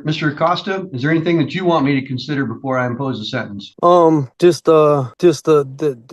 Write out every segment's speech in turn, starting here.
Mr. Acosta, is there anything that you want me to consider before I impose a sentence?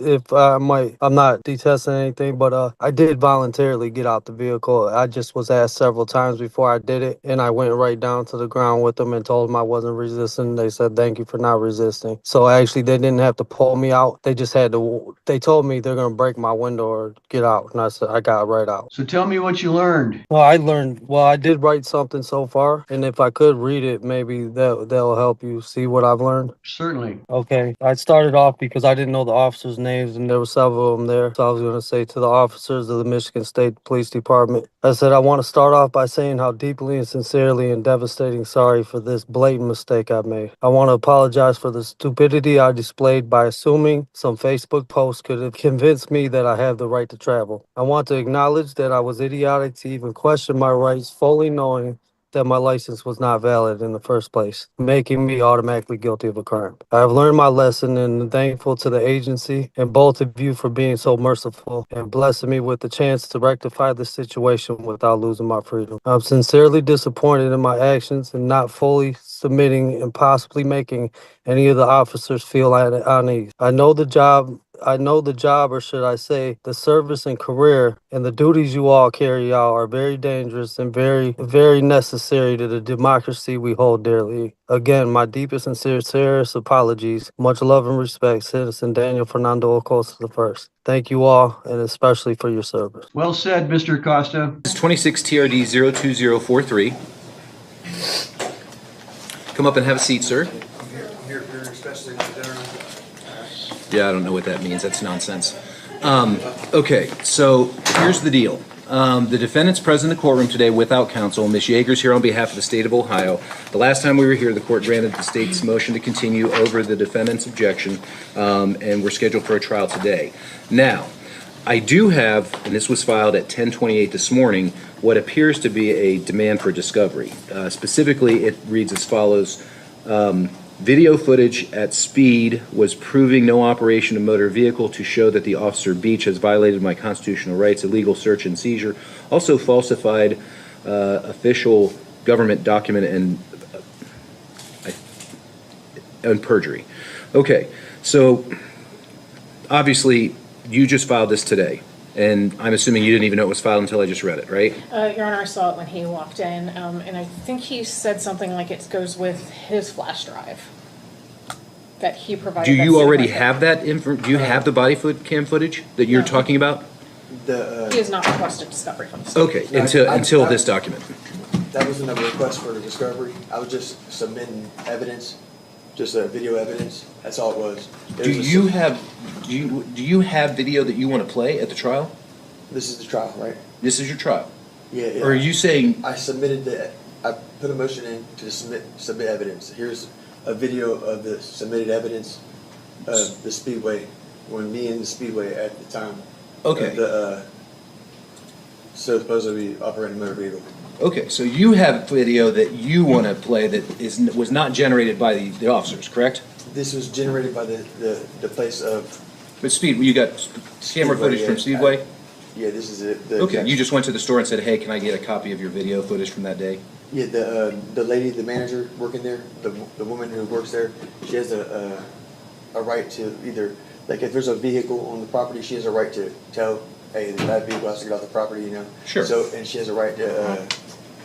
If I might, I'm not detesting anything, but I did voluntarily get out the vehicle. I just was asked several times before I did it, and I went right down to the ground with them and told them I wasn't resisting. They said thank you for not resisting. So actually, they didn't have to pull me out. They just had to. They told me they're gonna break my window or get out, and I said I got right out. So tell me what you learned. Well, I did write something so far, and if I could read it, maybe that'll help you see what I've learned. Certainly. Okay, I started off because I didn't know the officers' names, and there were several of them there. So I was going to say to the officers of the Michigan State Police Department, I said, I want to start off by saying how deeply and sincerely and devastating sorry for this blatant mistake I made. I want to apologize for the stupidity I displayed by assuming some Facebook post could have convinced me that I have the right to travel. I want to acknowledge that I was idiotic to even question my rights, fully knowing that my license was not valid in the first place, making me automatically guilty of a crime. I have learned my lesson and am thankful to the agency and both of you for being so merciful and blessing me with the chance to rectify the situation without losing my freedom. I'm sincerely disappointed in my actions and not fully submitting and possibly making any of the officers feel uneasy. I know the job, or should I say, the service and career and the duties you all carry out are very dangerous and very, very necessary to the democracy we hold dearly. Again, my deepest and sincerest apologies. Much love and respect, Citizen Daniel Fernando Acosta the First. Thank you all, and especially for your service. Well said, Mr. Acosta. This is 26 TRD 02043. Come up and have a seat, sir. Here, especially for dinner. Yeah, I don't know what that means. That's nonsense. Okay, so here's the deal. The defendant's present in the courtroom today without counsel. Ms. Yeager's here on behalf of the state of Ohio. The last time we were here, the court granted the state's motion to continue over the defendant's objection, and we're scheduled for a trial today. Now, I do have, and this was filed at 10:28 this morning, what appears to be a demand for discovery. Specifically, it reads as follows. Video footage at speed was proving no operation of motor vehicle to show that the officer Beach has violated my constitutional rights, illegal search and seizure, also falsified official government document and perjury. Okay, so obviously you just filed this today, and I'm assuming you didn't even know it was filed until I just read it, right? Your Honor, I saw it when he walked in, and I think he said something like it goes with his flash drive that he provided. Do you that's already right have that do you have the body cam footage that you're No. talking about? He has not requested discovery from the state. Okay, No, until I- this document. That wasn't a request for the discovery. I was just submitting evidence, just video evidence. That's all it was. Do you have video that you want to play at the trial? This is the trial, right? This is your trial. Yeah. Or are you saying I put a motion in to submit evidence. Here's a video of the submitted evidence of the Speedway, when me and the Speedway at the time. Okay. Supposedly operating a motor vehicle. Okay, so you have video that you want to play that was not generated by the officers, correct? This was generated by the place of. But you got camera footage from Speedway? Yeah, this is it. Okay, you just went to the store and said, hey, can I get a copy of your video footage from that day? Yeah, the lady, the manager working there, the woman who works there, she has a right to either, like if there's a vehicle on the property, she has a right to tell, hey, that vehicle has to get off the property, you know? Sure. So, and she has a right to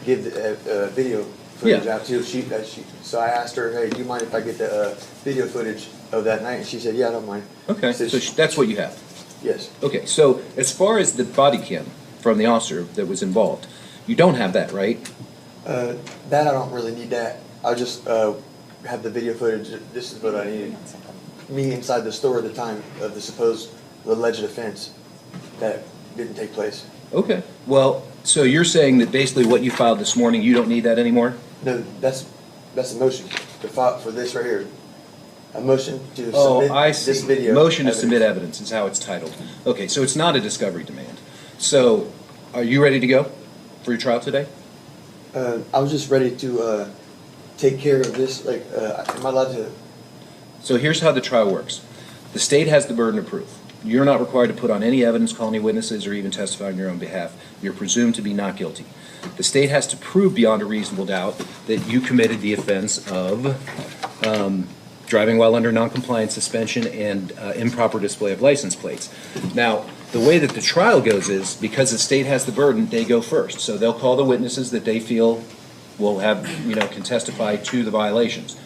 give the video footage out too. So I asked her, hey, do you mind if I get the video footage of that night? And she said, yeah, I don't mind. Okay, so that's what you have? Yes. Okay, so as far as the body cam from the officer that was involved, you don't have that, right? That I don't really need that. I'll just have the video footage. This is what I needed. Me inside the store at the time of the supposed alleged offense that didn't take place. Okay, well, so you're saying that basically what you filed this morning, you don't need that anymore? No, that's a motion to file for this right here. A motion to Oh, submit I see. this video. Motion to evidence. submit evidence is how it's titled. Okay, so it's not a discovery demand. So, are you ready to go for your trial today? I was just ready to take care of this. Like, am I allowed to? So here's how the trial works. The state has the burden of proof. You're not required to put on any evidence, call any witnesses, or even testify on your own behalf. You're presumed to be not guilty. The state has to prove beyond a reasonable doubt that you committed the offense of driving while under noncompliance suspension and improper display of license plates. Now, the way that the trial goes is, because the state has the burden, they go first. So they'll call the witnesses that they feel will have, can testify to the violations.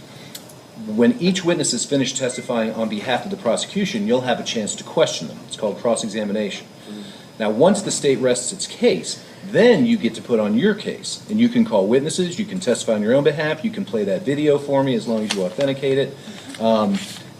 When each witness is finished testifying on behalf of the prosecution, you'll have a chance to question them. It's called cross-examination. Now, once the state rests its case, then you get to put on your case, and you can call witnesses, you can testify on your own behalf, you can play that video for me as long as you authenticate it.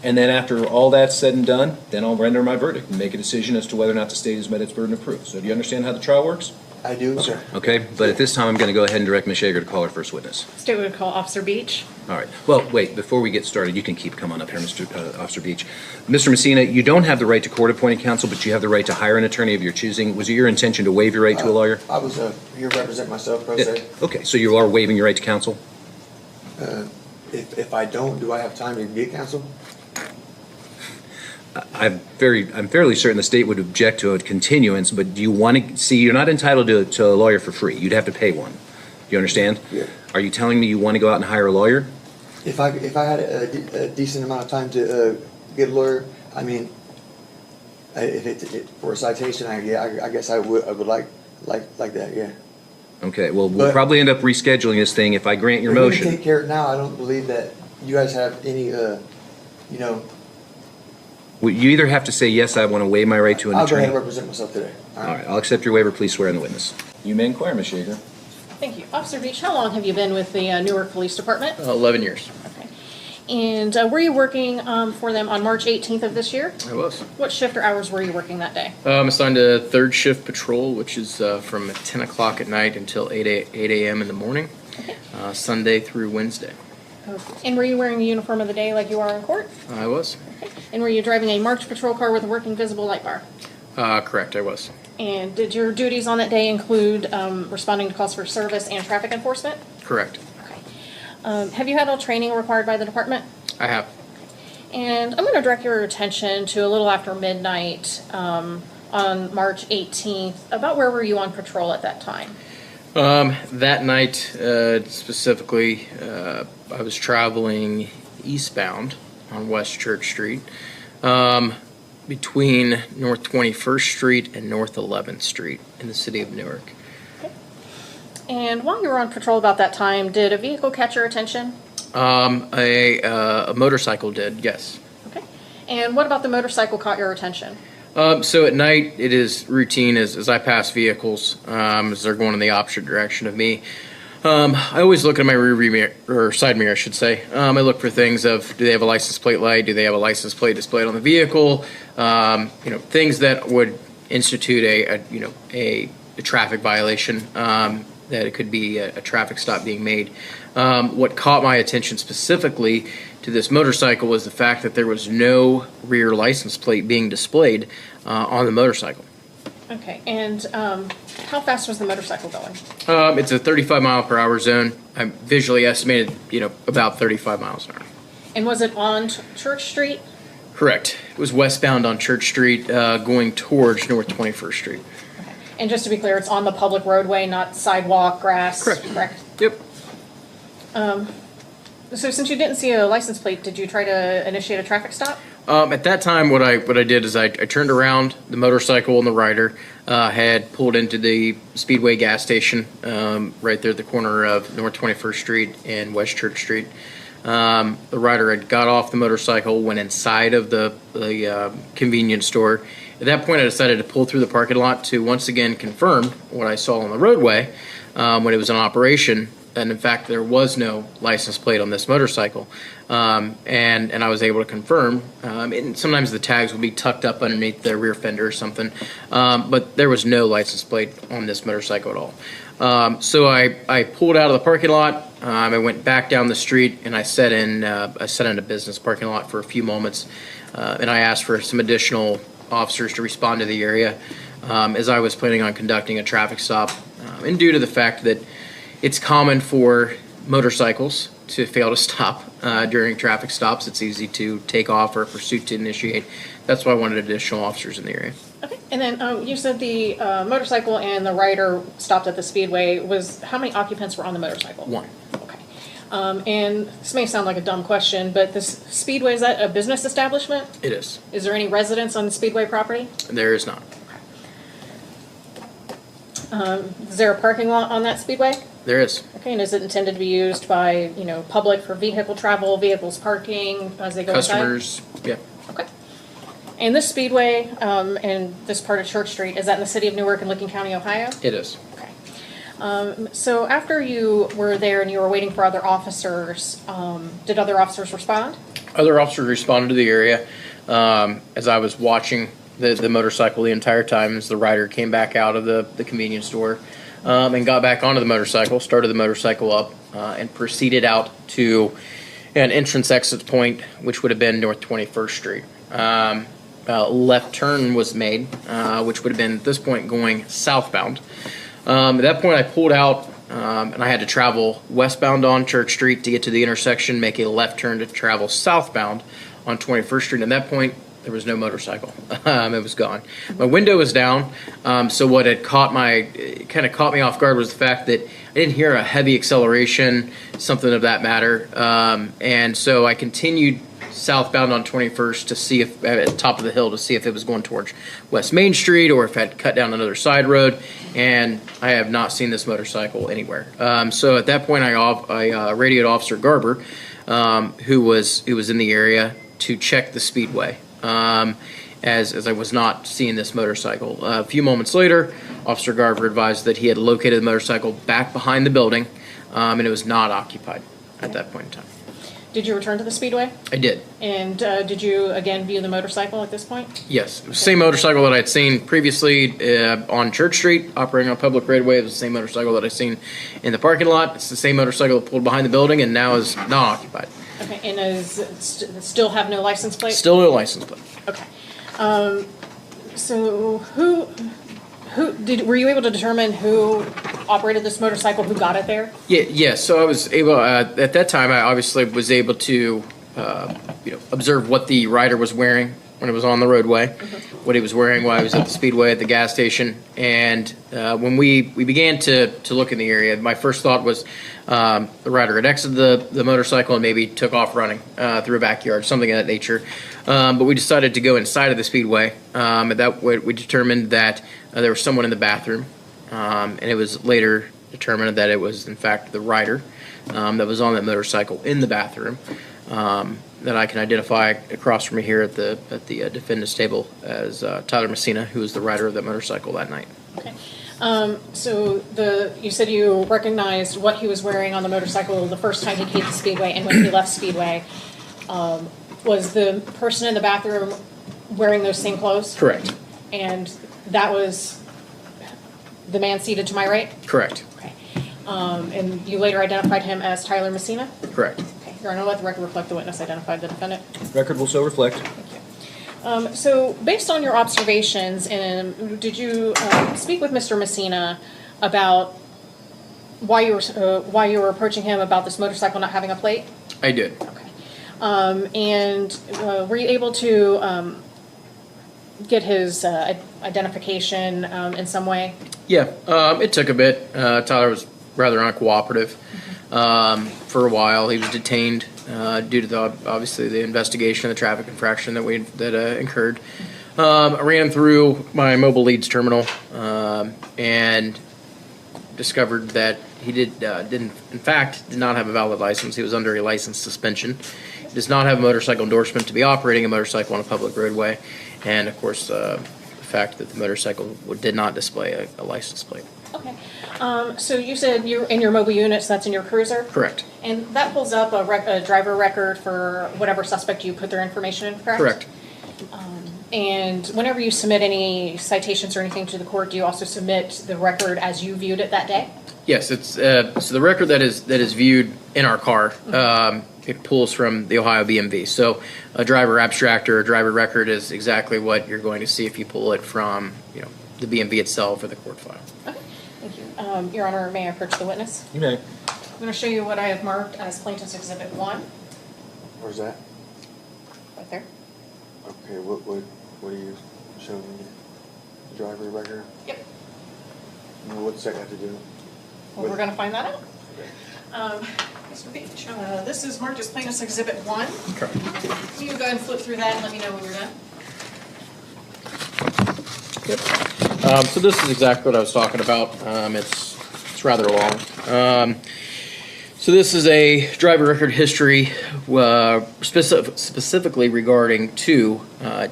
And then after all that's said and done, then I'll render my verdict and make a decision as to whether or not the state has met its burden of proof. So do you understand how the trial works? I do, sir. Okay, but at this time, I'm going to go ahead and direct Ms. Yeager to call her first witness. State would call Officer Beach. All right. Well, wait, before we get started, you can come on up here, Mr. Officer Beach. Mr. Messina, you don't have the right to court-appointed counsel, but you have the right to hire an attorney of your choosing. Was it your intention to waive your right to a lawyer? I was here to represent myself, pro se. Okay, so you are waiving your right to counsel? If I don't, do I have time to get counsel? I'm fairly certain the state would object to a continuance, but do you want to see, you're not entitled to a lawyer for free. You'd have to pay one. Do you understand? Yeah. Are you telling me you want to go out and hire a lawyer? If I had a decent amount of time to get a lawyer, I mean, if for a citation, I guess I would like that, yeah. Okay, well, we'll But- probably end up rescheduling this thing if I grant your If we can motion. take care of it now, I don't believe that you guys have any, Well, you either have to say, yes, I want to waive my right to an I'll go ahead attorney. and represent myself today. All right, I'll accept your waiver. Please swear in the witness. You may inquire, Ms. Yeager. Thank you. Officer Beach, how long have you been with the Newark Police Department? 11 years. Okay. And were you working for them on March 18th of this year? I was. What shift or hours were you working that day? I'm assigned to third shift patrol, which is from 10 o'clock at night until 8 a.m. in the morning, Sunday through Wednesday. And were you wearing a uniform of the day like you are in court? I was. And were you driving a marked patrol car with a working visible light bar? Correct, I was. And did your duties on that day include responding to calls for service and traffic enforcement? Correct. Okay. Have you had all training required by the department? I have. And I'm going to direct your attention to a little after midnight on March 18th. About where were you on patrol at that time? That night, specifically, I was traveling eastbound on West Church Street, between North 21st Street and North 11th Street in the city of Newark. And while you were on patrol about that time, did a vehicle catch your attention? A motorcycle did, yes. Okay. And what about the motorcycle caught your attention? So at night, it is routine as I pass vehicles, as they're going in the opposite direction of me. I always look at my rear view mirror, or side mirror, I should say. I look for things of, do they have a license plate light? Do they have a license plate displayed on the vehicle? Things that would institute a traffic violation, that it could be a traffic stop being made. What caught my attention specifically to this motorcycle was the fact that there was no rear license plate being displayed on the motorcycle. Okay. And how fast was the motorcycle going? It's a 35 mile per hour zone. I visually estimated, about 35 miles an hour. And was it on Church Street? Correct. It was westbound on Church Street, going towards North 21st Street. Okay. And just to be clear, it's on the public roadway, not sidewalk, grass? Correct. Yep. So since you didn't see a license plate, did you try to initiate a traffic stop? At that time, what I did is I turned around. The motorcycle and the rider had pulled into the Speedway gas station right there at the corner of North 21st Street and West Church Street. The rider had got off the motorcycle, went inside of the convenience store. At that point, I decided to pull through the parking lot to once again confirm what I saw on the roadway when it was in operation. And in fact, there was no license plate on this motorcycle, and I was able to confirm. And sometimes the tags would be tucked up underneath the rear fender or something, but there was no license plate on this motorcycle at all. So I pulled out of the parking lot. I went back down the street and I sat in a business parking lot for a few moments, and I asked for some additional officers to respond to the area as I was planning on conducting a traffic stop, and due to the fact that it's common for motorcycles to fail to stop during traffic stops. It's easy to take off or pursuit to initiate. That's why I wanted additional officers in the area. Okay, and then you said the motorcycle and the rider stopped at the speedway. How many occupants were on the motorcycle? One. Okay. And this may sound like a dumb question, but this speedway, is that a business establishment? It is. Is there any residents on the speedway property? There is not. Is there a parking lot on that speedway? There is. Okay, and is it intended to be used by, public for vehicle travel, vehicles parking as they go Customers, yeah. inside? Okay. And this speedway, and this part of Church Street, is that in the city of Newark and Licking County, Ohio? It is. Okay. So after you were there and you were waiting for other officers, did other officers respond? Other officers responded to the area as I was watching the motorcycle the entire time as the rider came back out of the convenience store and got back onto the motorcycle, started the motorcycle up, and proceeded out to an entrance exit point, which would have been North 21st Street. Left turn was made, which would have been at this point going southbound. At that point I pulled out and I had to travel westbound on Church Street to get to the intersection, make a left turn to travel southbound on 21st Street. At that point, there was no motorcycle. It was gone. My window was down, so what had caught me off guard was the fact that I didn't hear a heavy acceleration, something of that matter. And so I continued southbound on 21st to see if, at the top of the hill, to see if it was going towards West Main Street or if it had cut down another side road. And I have not seen this motorcycle anywhere. So at that point, I radioed Officer Garber, who was in the area, to check the speedway. As I was not seeing this motorcycle. A few moments later, Officer Garver advised that he had located the motorcycle back behind the building, and it was not occupied at that point in time. Did you return to the speedway? I did. And did you again view the motorcycle at this point? Yes, it was the same motorcycle that I'd seen previously on Church Street, operating on public right-of-way. It was the same motorcycle that I'd seen in the parking lot. It's the same motorcycle that pulled behind the building and now is not occupied. Okay, and still have no license plate? Still no license plate. Okay. So were you able to determine who operated this motorcycle, who got it there? Yeah. So I was able at that time. I obviously was able to observe what the rider was wearing when it was on the roadway, what he was wearing while he was at the speedway, at the gas station, and when we began to look in the area, my first thought was the rider had exited the motorcycle and maybe took off running through a backyard, something of that nature. But we decided to go inside of the speedway. At that point, we determined that there was someone in the bathroom, and it was later determined that it was in fact the rider that was on that motorcycle in the bathroom. That I can identify across from me here at the defendant's table as Tyler Messina, who was the rider of that motorcycle that night. Okay. So you said you recognized what he was wearing on the motorcycle the first time he came to Speedway and when he left Speedway. Was the person in the bathroom wearing those same clothes? Correct. And that was the man seated to my right? Correct. Okay. And you later identified him as Tyler Messina? Correct. Okay. Your Honor, let the record reflect the witness identified the defendant. Record will so reflect. Thank you. So based on your observations, did you speak with Mr. Messina about why you were approaching him about this motorcycle not having a plate? I did. Okay. And were you able to get his identification in some way? Yeah, it took a bit. Tyler was rather uncooperative for a while. He was detained due to obviously the investigation of the traffic infraction that incurred. I ran him through my mobile leads terminal and discovered that he did not have a valid license. He was under a license suspension. He does not have a motorcycle endorsement to be operating a motorcycle on a public roadway, and of course the fact that the motorcycle did not display a license plate. Okay. So you said you're in your mobile unit, so that's in your cruiser? Correct. And that pulls up a driver record for whatever suspect you put their information in, correct? Correct. And whenever you submit any citations or anything to the court, do you also submit the record as you viewed it that day? Yes, it's so the record that is viewed in our car. It pulls from the Ohio BMV. So a driver abstract or a driver record is exactly what you're going to see if you pull it from the BMV itself or the court file. Okay, thank you. Your Honor, may I approach the witness? You may. I'm gonna show you what I have marked as plaintiff's exhibit 1, Where's that? right there. Okay, what are you showing me? Driver record? Yep. And what's that got to do? Well, we're gonna find that out. Mr. Beach, this is marked as plaintiff's exhibit 1. Correct. You go ahead and flip through that and let me know when you're done. So this is exactly what I was talking about. It's rather long. So this is a driver record history specifically regarding to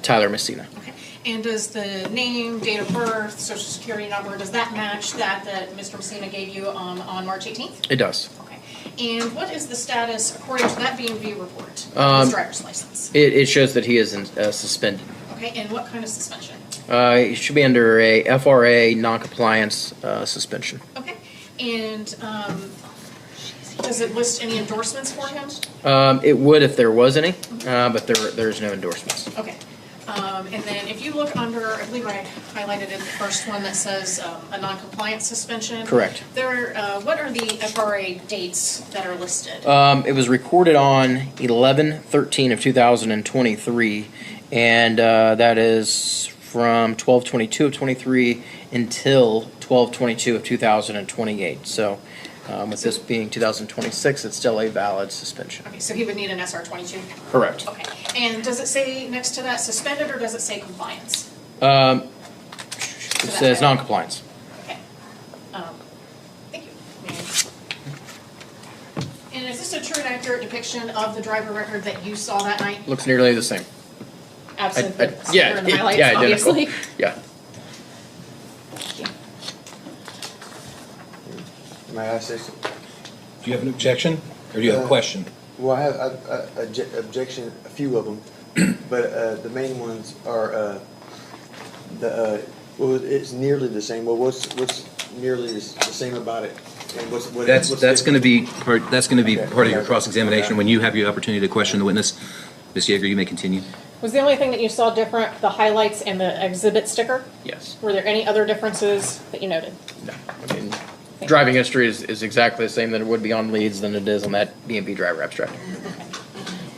Tyler Messina. Okay. And does the name, date of birth, social security number, does that match that Mr. Messina gave you on March 18th? It does. Okay. And what is the status, according to that B&V report, of his driver's license? It shows that he is suspended. Okay, and what kind of suspension? He should be under a FRA non-compliance suspension. Okay. And does it list any endorsements for him? It would if there was any, but there's no endorsements. Okay. And then if you look under, I believe I highlighted it, the first one that says a non-compliance suspension. Correct. What are the FRA dates that are listed? It was recorded on 11/13 of 2023, and that is from 12/22 of 23 until 12/22 of 2028. So with this being 2026, it's still a valid suspension. Okay, so he would need an SR 22? Correct. Okay. And does it say next to that suspended or does it say compliance? It says non-compliance. Okay. Thank you. And is this a true and accurate depiction of the driver record that you saw that night? Looks nearly the same. Absent the Yeah, sticker and the highlights, yeah, identical. obviously. Yeah. May I say something? Do you have an objection, or do you have a question? Well, I have objection, a few of them, but the main ones are well, it's nearly the same. Well, what's nearly the same about it? And what's That's going to be part of your Okay. cross-examination Okay. when you have your opportunity to question the witness. Ms. Yeager, you may continue. Was the only thing that you saw different the highlights and the exhibit sticker? Yes. Were there any other differences that you noted? No. I mean, driving history is exactly the same that it would be on leads than it is on that B&B driver abstract.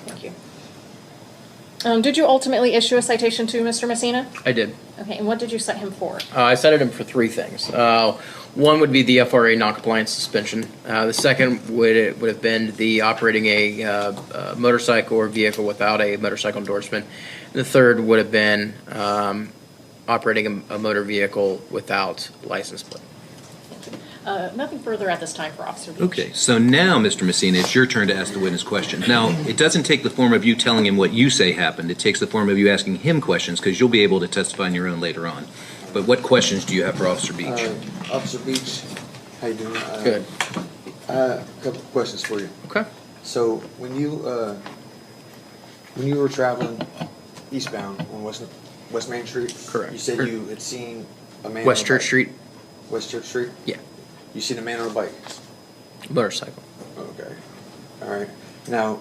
Thank you. Did you ultimately issue a citation to Mr. Messina? I did. Okay, and what did you cite him for? I cited him for three things. One would be the FRA non-compliance suspension. The second would have been the operating a motorcycle or vehicle without a motorcycle endorsement. And the third would have been operating a motor vehicle without license plate. Nothing further at this time for Officer Beach. Okay, so now, Mr. Messina, it's your turn to ask the witness questions. Now, it doesn't take the form of you telling him what you say happened. It takes the form of you asking him questions, because you'll be able to testify on your own later on. But what questions do you have for Officer Beach? Officer Beach, how you doing? Good. A couple of questions for you. Okay. So when you were traveling eastbound on West Main Street, Correct. You said you had seen a man. West on a Church bike. Street, West Church Street. yeah, You seen a man on a bike. motorcycle. Okay. All right. Now,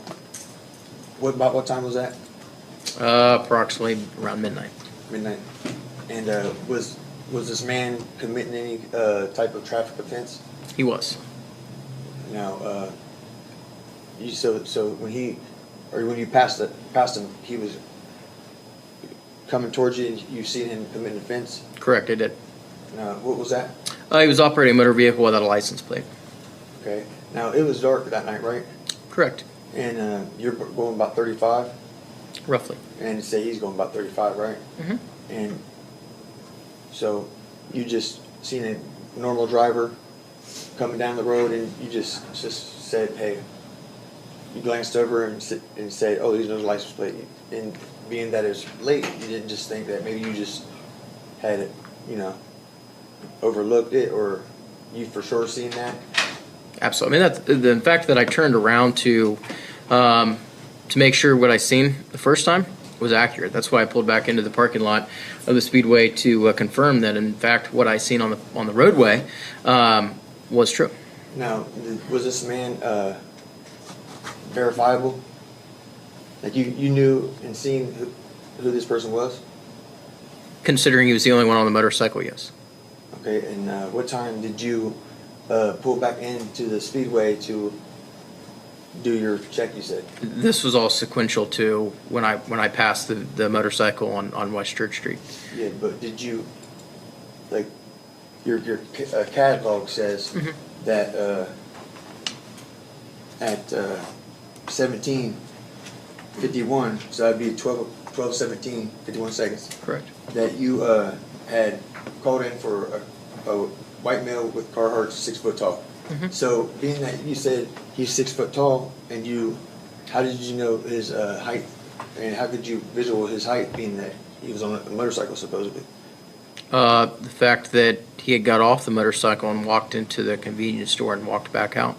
what time was that? Approximately around midnight. Midnight. And was this man committing any type of traffic offense? He was. Now, so when you passed him, he was coming towards you, and you seen him commit an offense. Correct, I did. Now, what was that? He was operating a motor vehicle without a license plate. Okay. Now it was dark that night, right? Correct. And you're going about 35, Roughly. and say he's going about 35, right? Mm-hmm. And so you just seen a normal driver coming down the road, and you just said, "Hey." You glanced over and said, "Oh, there's no license plate." And being that it's late, you didn't just think that maybe you just had it, overlooked it, or you for sure seen that. Absolutely. I mean, the fact that I turned around to make sure what I seen the first time was accurate. That's why I pulled back into the parking lot of the Speedway to confirm that, in fact, what I seen on the roadway was true. Now, was this man verifiable? Like you knew and seen who this person was? Considering he was the only one on the motorcycle, yes. Okay, and what time did you pull back into the speedway to do your check, you said? This was all sequential to when I passed the motorcycle on West Church Street. Yeah, but did you, like, your catalog says that at 17:51, so that'd be 12:17, 51 seconds, Correct. that you had called in for a white male with Carhartt 6 foot tall. So being that you said he's 6 foot tall, and how did you know his height, and how could you visual his height, being that he was on a motorcycle supposedly? The fact that he had got off the motorcycle and walked into the convenience store and walked back out.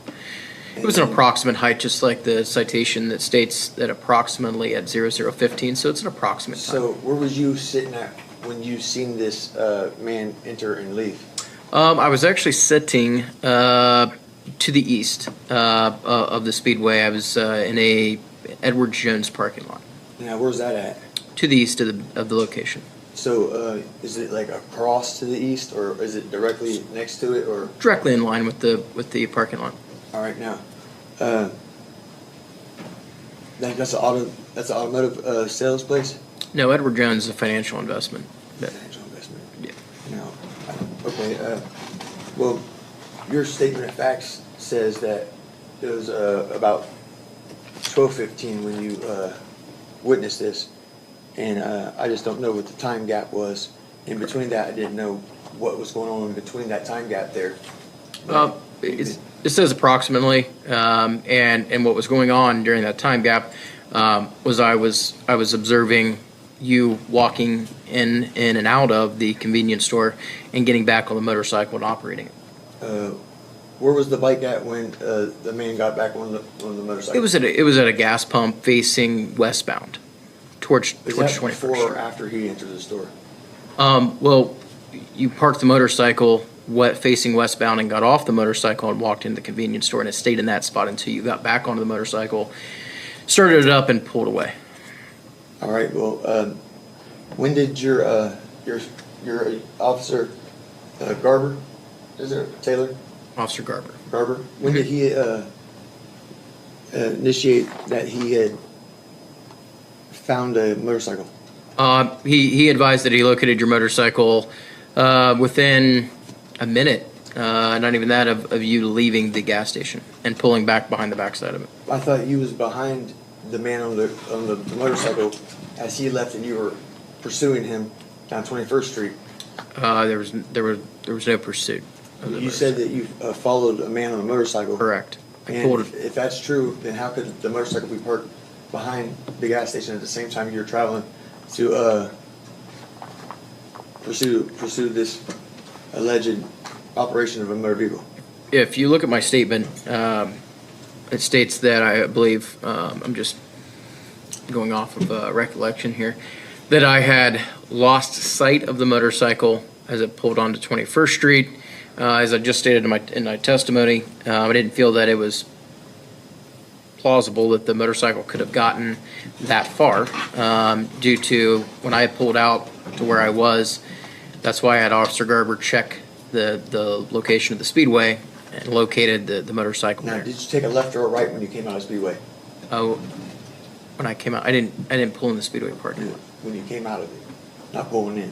It was an approximate height, just like the citation that states that approximately at 0015, so it's an approximate time. So where was you sitting at when you seen this man enter and leave? I was actually sitting to the east of the speedway. I was in a Edward Jones parking lot, Now, where's that at? to the east of the location. So is it like across to the east, or is it directly next to it, or? Directly in line with the parking lot. All right, now, that's an automotive sales place? No, Edward Jones is a financial investment. Financial investment. Yeah. Now, okay, well, your statement of facts says that it was about 12:15 when you witnessed this, and I just don't know what the time gap was. In between that, I didn't know what was going on in between that time gap there. It says approximately, and what was going on during that time gap was I was observing you walking in and out of the convenience store and getting back on the motorcycle and operating it. Where was the bike at when the man got back on the motorcycle? It was at a gas pump facing westbound, towards Is that 21st before or Street. after he entered the store? Well, you parked the motorcycle facing westbound and got off the motorcycle and walked into the convenience store, and it stayed in that spot until you got back onto the motorcycle, started it up, and pulled away. All right. Well, when did your officer Garber, is it Taylor Officer Garber. Garber? When did he initiate that he had found a motorcycle? He advised that he located your motorcycle within a minute, not even that, of you leaving the gas station and pulling back behind the backside of it. I thought you was behind the man on the motorcycle as he left, and you were pursuing him down 21st Street. There was no pursuit. Of the You said that you followed a man on a motorcycle. Correct. I And pulled if that's true, then how could the motorcycle be parked behind the gas station at the same time you're traveling to pursue this alleged operation of a motor vehicle? If you look at my statement, it states that I believe, I'm just going off of recollection here, that I had lost sight of the motorcycle as it pulled onto 21st Street. As I just stated in my testimony, I didn't feel that it was plausible that the motorcycle could have gotten that far due to when I pulled out to where I was. That's why I had Officer Garber check the location of the speedway and located the motorcycle Now, there. did you take a left or a right when you came out of Speedway? Oh, when I came out, I didn't pull in the speedway parking lot. When you came out of it, not pulling in.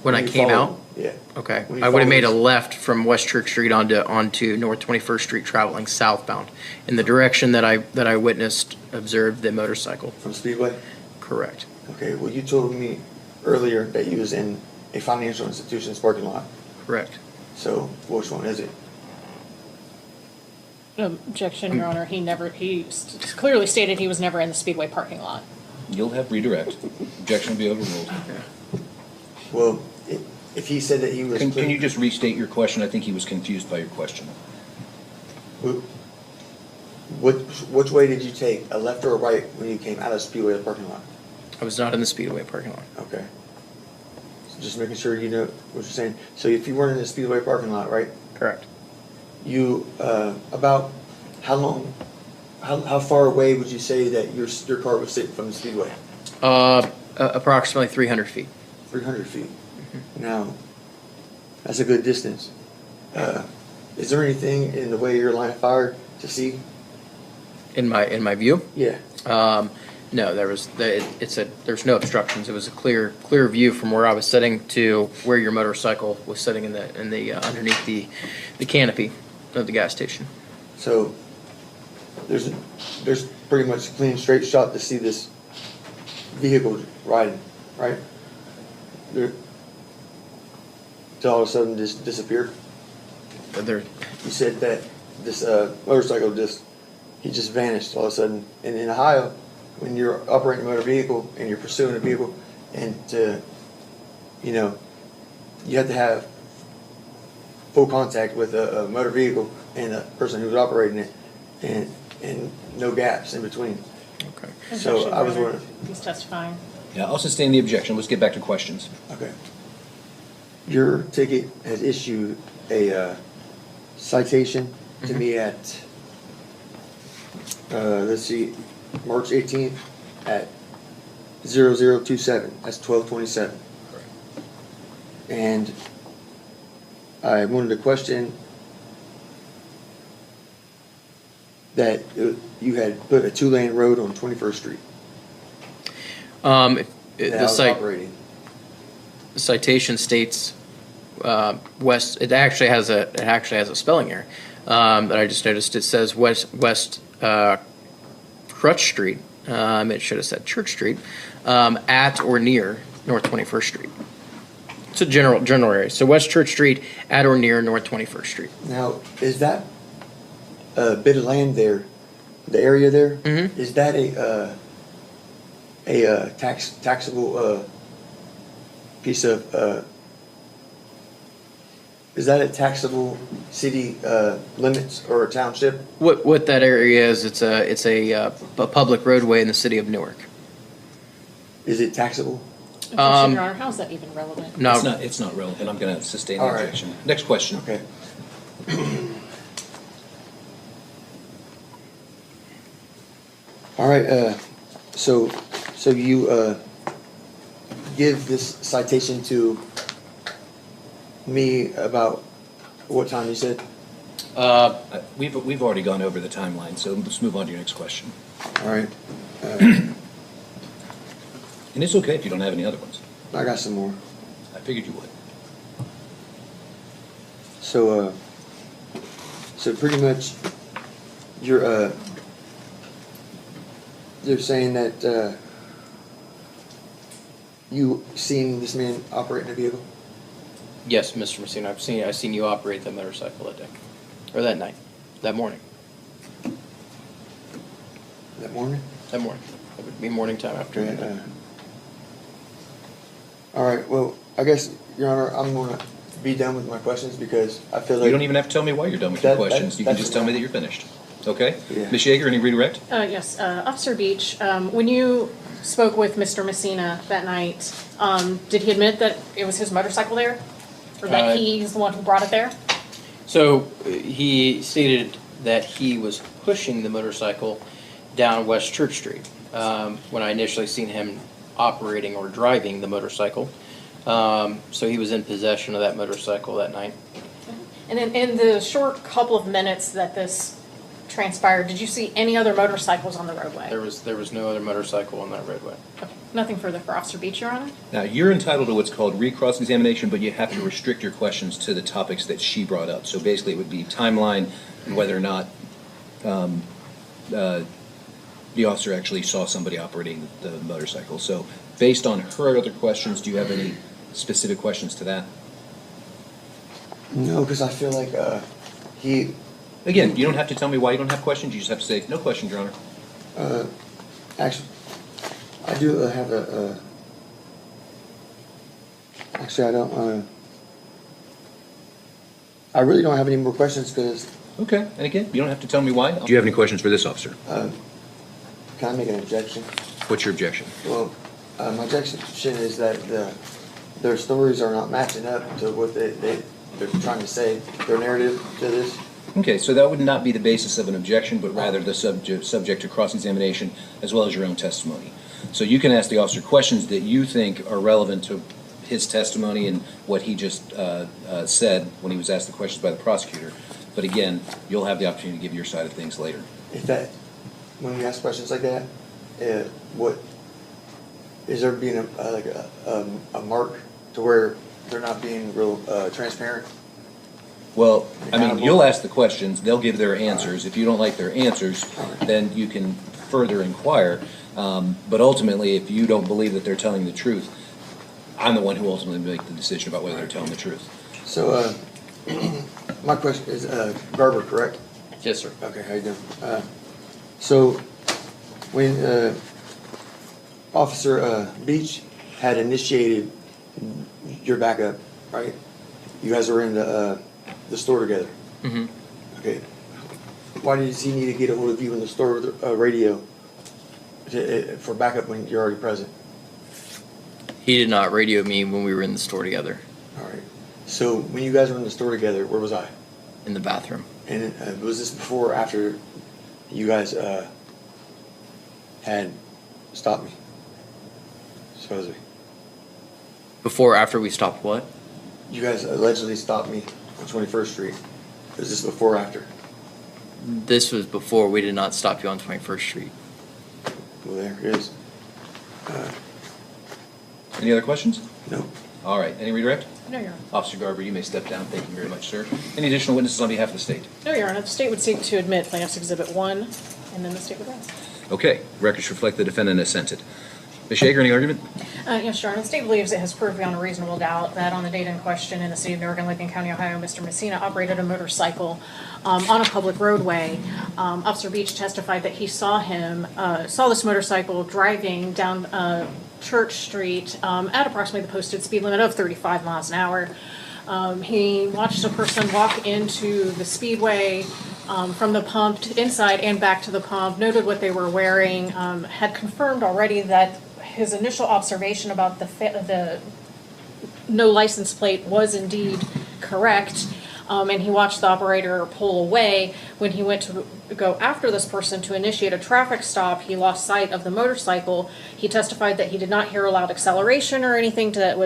When I you came followed- out, Yeah. okay, When you I would have made a followed- left from West Church Street onto North 21st Street, traveling southbound in the direction that I witnessed, observed the motorcycle. From Speedway? Correct. Okay, well, you told me earlier that you was in a financial institution's parking lot. Correct. So which one is it? Objection, Your Honor, he clearly stated he was never in the Speedway parking lot. You'll have redirect. Objection will be overruled. Well, if he said that he was. Can you just restate your question? I think he was confused by your question. Which way did you take, a left or a right, when you came out of Speedway parking lot? I was not in the speedway parking lot. Okay. So just making sure you know what you're saying. So if you weren't in the Speedway parking lot, right? Correct. You, about how long, how far away would you say that your car was sitting from the Speedway? Approximately 300 feet. 300 feet. Now, that's a good distance. Is there anything in the way of your line of fire to see? In my view, Yeah. no, there's no obstructions. It was a clear view from where I was sitting to where your motorcycle was sitting in the underneath the canopy of the gas station. So there's pretty much a clean, straight shot to see this vehicle riding, right? There, to all of a sudden just disappear. There, You said that this motorcycle he just vanished all of a sudden. And in Ohio, when you're operating a motor vehicle and you're pursuing a vehicle, and you have to have full contact with a motor vehicle and the person who's operating it, and no gaps in between. okay. So I was wondering. He's testifying. Yeah, I'll sustain the objection. Let's get back to questions. Okay. Your ticket has issued a citation to me at, let's see, March 18th at 0027. That's 1227. Correct. And I wanted to question that you had put a 2-lane road on 21st Street. The That I was site. operating. The citation states west. It actually has a spelling error that I just noticed. It says West Crutch Street. It should have said Church Street, at or near North 21st Street. It's a general area. So West Church Street at or near North 21st Street. Now, is that a bit of land there, the area there? Mhm. Is that a taxable piece of? Is that a taxable city limits or a township? What that area is? It's a public roadway in the city of Newark. Is it taxable? Objection, Your Honor, how is that even relevant? No, It's not relevant. I'm going to sustain the All right. objection. Next question. Okay. All right. So you give this citation to me about what time you said? We've already gone over the timeline, so let's move on to your next question. All right. And it's okay if you don't have any other ones. I got some more. I figured you would. So pretty much, you're saying that you seen this man operating a vehicle? yes, Mr. Messina, I've seen you operate that motorcycle that day, or that night, that morning. That morning? That morning. It would be morning time after. Okay. All right. Well, I guess, Your Honor, I'm gonna be done with my questions because I feel like You don't even have to tell me why you're done with your That- that- questions. You can that's just tell me fine. that you're finished. Okay? Yeah. Ms. Yeager, any redirect? Yes, Officer Beach, when you spoke with Mr. Messina that night, did he admit that it was his motorcycle there? Or that he's the one who brought it there? So he stated that he was pushing the motorcycle down West Church Street when I initially seen him operating or driving the motorcycle. So he was in possession of that motorcycle that night. And then in the short couple of minutes that this transpired, did you see any other motorcycles on the roadway? There was no other motorcycle on that roadway. Okay, nothing further for Officer Beach, Your Honor? Now, you're entitled to what's called recross examination, but you have to restrict your questions to the topics that she brought up. So basically, it would be timeline and whether or not the officer actually saw somebody operating the motorcycle. So based on her other questions, do you have any specific questions to that? no, because I feel like he Again, you don't have to tell me why you don't have questions. You just have to say, no questions, Your Honor. actually I do have a. Actually, I don't. I really don't have any more questions because Okay, and again, you don't have to tell me why. Do you have any questions for this officer? can I make an objection? What's your objection? Well, my objection is that their stories are not matching up to what they're trying to say, their narrative to this. Okay, so that would not be the basis of an objection, but rather the subject to cross-examination as well as your own testimony. So you can ask the officer questions that you think are relevant to his testimony and what he just said when he was asked the questions by the prosecutor. But again, you'll have the opportunity to give your side of things later. If that, when we ask questions like that, what, is there being a mark to where they're not being real transparent? Well, I mean, Accountable. you'll ask the questions, they'll give their answers. If you don't like their answers, then you can further inquire. But ultimately, if you don't believe that they're telling the truth, I'm the one who ultimately make the decision about whether they're telling the truth. So, my question is, Garber, correct? Yes, sir. Okay, how you doing? So, when Officer Beach had initiated your backup, right? You guys were in the store together. Mm-hmm. Okay. Why does he need to get a hold of you in the store radio for backup when you're already present? He did not radio me when we were in the store together, All right. So when you guys were in the store together, where was I? in the bathroom. And was this before or after you guys had stopped me? Supposedly. Before or after we stopped what? You guys allegedly stopped me on 21st Street. Was this before or after? This was before. We did not stop you on 21st Street. Well, there it is. Any other questions? No. All right, any redirect? No, Your Honor. Officer Garber, you may step down. Thank you very much, sir. Any additional witnesses on behalf of the state? No, Your Honor. The state would seek to admit plaintiff's exhibit 1, and then the state would rest. Okay, records reflect the defendant assented. Ms. Yeager, any argument? Yes, Your Honor. The state believes it has proved beyond a reasonable doubt that on the date in question in the city of Newark and Lincoln County, Ohio, Mr. Messina operated a motorcycle on a public roadway. Officer Beach testified that he saw this motorcycle driving down Church Street at approximately the posted speed limit of 35 miles an hour. He watched a person walk into the speedway from the pump inside and back to the pump, noted what they were wearing, had confirmed already that his initial observation about the no license plate was indeed correct, and he watched the operator pull away. When he went to go after this person to initiate a traffic stop, he lost sight of the motorcycle. He testified that he did not hear a loud acceleration or anything that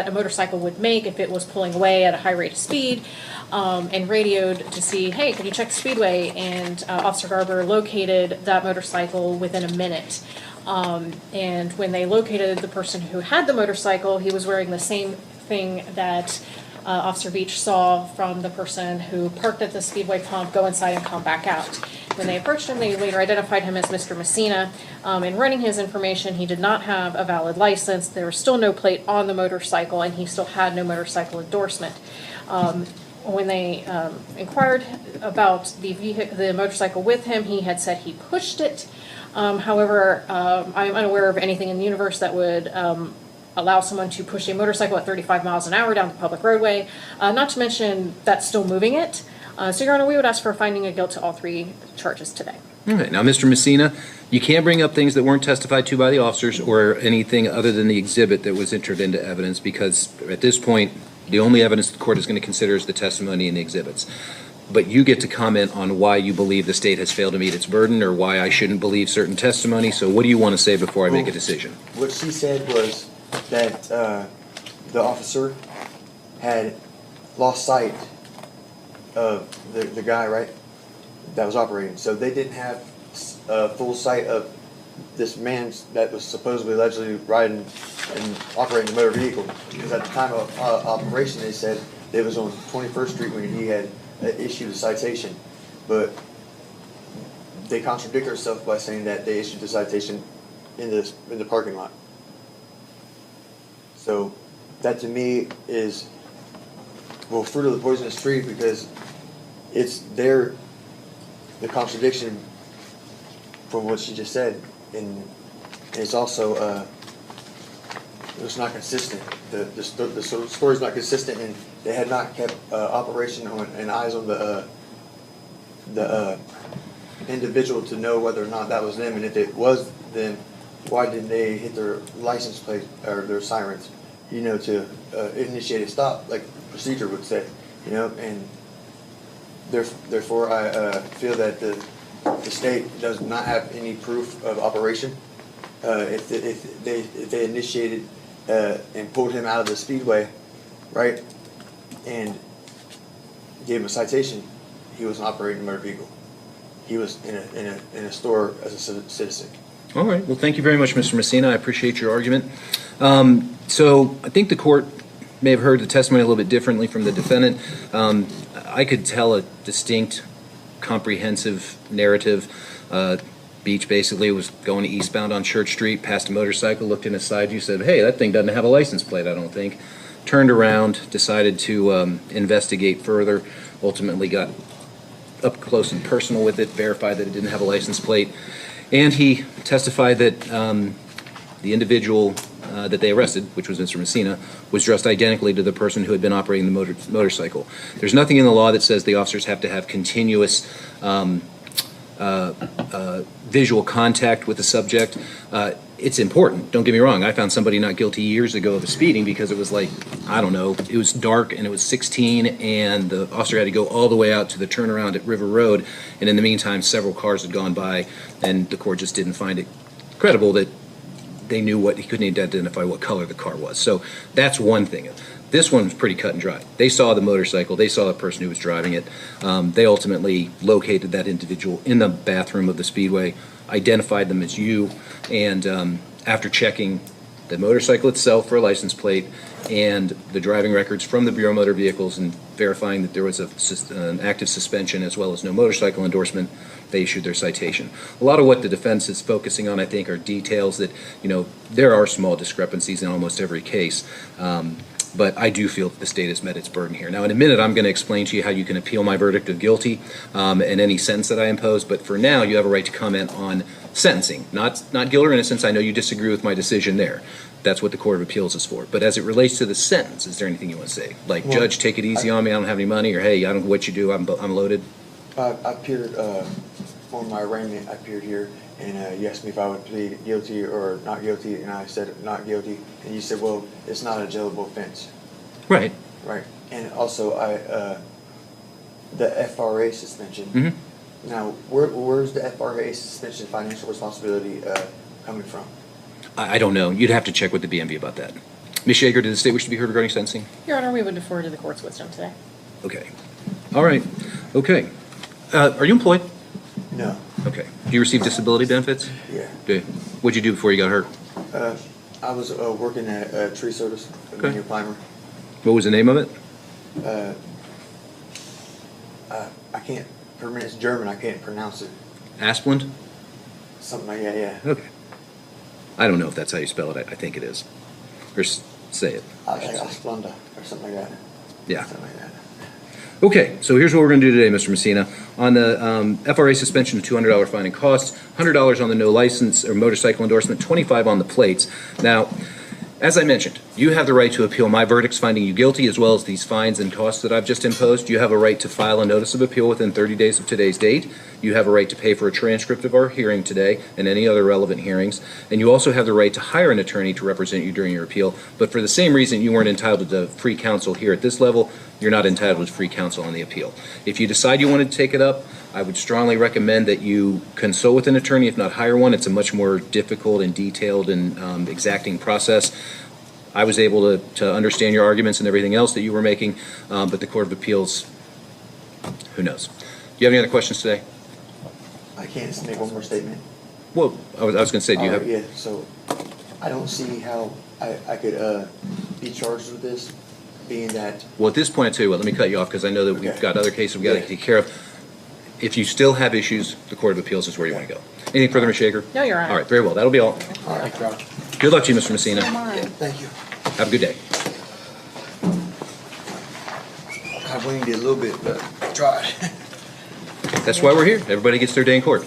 a motorcycle would make if it was pulling away at a high rate of speed, and radioed to see, hey, can you check the speedway? And Officer Garber located that motorcycle within a minute. And when they located the person who had the motorcycle, he was wearing the same thing that Officer Beach saw from the person who parked at the speedway pump, go inside and come back out. When they approached him, they later identified him as Mr. Messina. In running his information, he did not have a valid license. There was still no plate on the motorcycle, and he still had no motorcycle endorsement. When they inquired about the motorcycle with him, he had said he pushed it. However, I'm unaware of anything in the universe that would allow someone to push a motorcycle at 35 miles an hour down the public roadway, not to mention that's still moving it. So, Your Honor, we would ask for a finding of guilt to all 3 charges today. Okay, now, Mr. Messina, you can't bring up things that weren't testified to by the officers or anything other than the exhibit that was entered into evidence, because at this point, the only evidence the court is going to consider is the testimony and the exhibits. But you get to comment on why you believe the state has failed to meet its burden or why I shouldn't believe certain testimony. So what do you want to say before I make a decision? What she said was that the officer had lost sight of the guy, right, that was operating. So they didn't have full sight of this man that was supposedly allegedly riding and operating the motor vehicle. Because at the time of operation, they said it was on 21st Street when he had issued a citation. But they contradict themselves by saying that they issued the citation in the parking lot. So that to me is, well, fruit of the poisonous tree, because it's the contradiction from what she just said, and it's also it's not consistent. The story's not consistent, and they had not kept operation on and eyes on the individual to know whether or not that was them, and if it was them, why didn't they hit their license plate or their sirens, to initiate a stop, like procedure would say, and therefore I feel that the state does not have any proof of operation. If they initiated and pulled him out of the speedway, right, and gave him a citation, he wasn't operating a motor vehicle. He was in a store as a citizen. All right. Well, thank you very much, Mr. Messina. I appreciate your argument. So I think the court may have heard the testimony a little bit differently from the defendant. I could tell a distinct, comprehensive narrative. Beach basically was going eastbound on Church Street, passed a motorcycle, looked in his side view, said, hey, that thing doesn't have a license plate, I don't think. Turned around, decided to investigate further, ultimately got up close and personal with it, verified that it didn't have a license plate, and he testified that the individual that they arrested, which was Mr. Messina, was dressed identically to the person who had been operating the motorcycle. There's nothing in the law that says the officers have to have continuous visual contact with the subject. It's important, don't get me wrong. I found somebody not guilty years ago of speeding because it was like, I don't know, it was dark and it was 16 and the officer had to go all the way out to the turnaround at River Road, and in the meantime several cars had gone by and the court just didn't find it credible that they knew what, he couldn't identify what color the car was. So that's one thing. This one was pretty cut and dry. They saw the motorcycle, they saw the person who was driving it. They ultimately located that individual in the bathroom of the Speedway, identified them as you, and after checking the motorcycle itself for a license plate and the driving records from the Bureau of Motor Vehicles and verifying that there was an active suspension as well as no motorcycle endorsement, they issued their citation. A lot of what the defense is focusing on, I think, are details that, there are small discrepancies in almost every case. But I do feel that the state has met its burden here. Now, in a minute, I'm going to explain to you how you can appeal my verdict of guilty and any sentence that I impose. But for now, you have a right to comment on sentencing, not guilt or innocence. I know you disagree with my decision there. That's what the Court of Appeals is for. But as it relates to the sentence, is there anything you want to say? Like, well, Judge, take it easy on me. I don't have any money. Or, hey, I don't know what you do. I'm loaded. I appeared for my arraignment. I appeared here, and you asked me if I would plead guilty or not guilty, and I said not guilty. And you said, well, it's not a jailable offense. Right. Right. And also, the FRA suspension. Mm-hmm. Now, where's the FRA suspension financial responsibility coming from? I don't know. You'd have to check with the BMV about that. Ms. Yeager, did the state wish to be heard regarding sentencing? Your Honor, we would defer to the court's wisdom today. Okay. All right. Okay. Are you employed? No. Okay. Do you receive disability benefits? Yeah. Okay. What'd you do before you got hurt? I was working at Tree Service, a Okay. menu climber. What was the name of it? I can't, it's German, I can't pronounce it. Asplund? Something like that, yeah. Okay. I don't know if that's how you spell it. I think it is. Or say it. Asplunda, or something like that. Yeah. Something like that. Okay, so here's what we're going to do today, Mr. Messina. On the FRA suspension of $200 fine and costs, $100 on the no license or motorcycle endorsement, $25 on the plates. Now, as I mentioned, you have the right to appeal my verdicts finding you guilty, as well as these fines and costs that I've just imposed. You have a right to file a notice of appeal within 30 days of today's date. You have a right to pay for a transcript of our hearing today and any other relevant hearings. And you also have the right to hire an attorney to represent you during your appeal. But for the same reason you weren't entitled to free counsel here at this level, you're not entitled to free counsel on the appeal. If you decide you want to take it up, I would strongly recommend that you consult with an attorney, if not hire one. It's a much more difficult and detailed and exacting process. I was able to understand your arguments and everything else that you were making, but the Court of Appeals, who knows? Do you have any other questions today? I can't just make one more statement. Well, I was going to say, do you have? Yeah, so I don't see how I could be charged with this, being that. Well, at this point, I tell you what, let me cut you off because I know that we've got other cases we've got to take care of. If you still have issues, the Court of Appeals is where you want to go. Anything further, Ms. Yeager? No, Your Honor. All right, very well. That'll be all. All right, Josh. Good luck to you, Mr. Messina. Thank you. Have a good day. I winged it a little bit, but I tried. That's why we're here. Everybody gets their day in court.